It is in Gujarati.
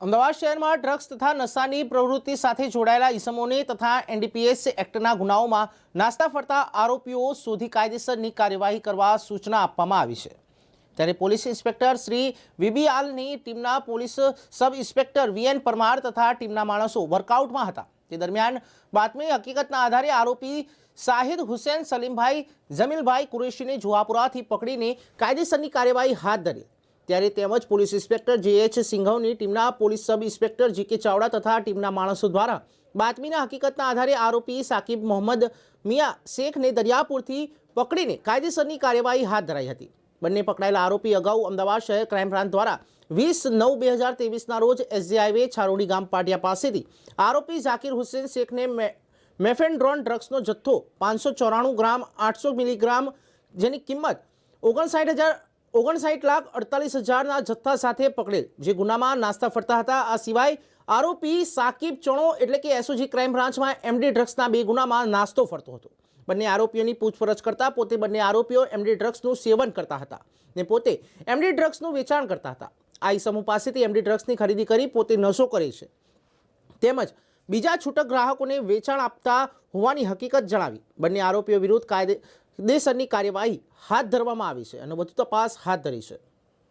અમદાવાદ શહેરમાં ડ્રગ્સ તથા નશાની પ્રવૃત્તિ સાથે જોડાયેલા ઇસમોને તથા એનડીપીએસ એક્ટના ગુનાઓમાં નાસ્તા ફરતા આરોપીઓ શોધી કાયદેસરની કાર્યવાહી કરવા સૂચના આપવામાં આવી છે। ત્યારે પોલીસ ઇન્સ્પેક્ટર શ્રી વીબીઆલની ટીમના police sub inspector VN Parmar તથા ટીમના માણસો વર્કઆઉટમાં હતા। તે દરમિયાન બાતમી હકીકતના આધારે આરોપી શાહિદ હુસૈન સલીમભાઈ જમીલભાઈ કુરેશીને જુહાપુરાથી પકડીને કાયદેસરની કાર્યવાહી હાથ ધરી। ત્યારે તેમજ પોલીસ ઇન્સ્પેક્ટર જે.એચ. સિંઘવની ટીમના પોલીસ સબ ઇન્સ્પેક્ટર જી.કે. ચાવડા તથા ટીમના માણસો દ્વારા બાતમીના હકીકતના આધારે આરોપી સાકિબ મોહમ્મદ મિયા શેખને દરિયાપુરથી પકડીને કાયદેસરની કાર્યવાહી હાથ ધરાઈ હતી। બંને પકડાયેલા આરોપી અગાઉ અમદાવાદ શહેર ક્રાઇમ બ્રાન્ચ દ્વારા 20/9/2023ના રોજ એસજી હાઈવે છારોડી ગામ પાટિયા પાસેથી આરોપી ઝાકીર હુસૈન શેખને મેફેન્ડ્રોન ડ્રગ્સનો જથ્થો 594 ગ્રામ 800 મિલીગ્રામ જેની કિંમત 59,48,48,000ના જથ્થા સાથે પકડેલ, જે ગુનામાં નાસ્તા ફરતા હતા। આ સિવાય આરોપી સાકિબ ચણો એટલે કે એસઓજી ક્રાઇમ બ્રાન્ચમાં એમડી ડ્રગ્સના 2 ગુનામાં નાસ્તો ફરતો હતો। બંને આરોપીઓની પૂછપરછ કરતા પોતે બંને આરોપીઓ એમડી ડ્રગ્સનું સેવન કરતા હતા ને પોતે એમડી ડ્રગ્સનું વેચાણ કરતા હતા। આ સમૂહ પાસેથી એમડી ડ્રગ્સની ખરીદી કરી પોતે નશો કરે છે તેમજ બીજા છૂટક ગ્રાહકોને વેચાણ આપતા હોવાની હકીકત જણાવી બંને આરોપીઓ વિરુદ્ધ કાયદેસરની કાર્યવાહી હાથ ધરવામાં આવી છે અને વધુ તપાસ હાથ ધરી છે।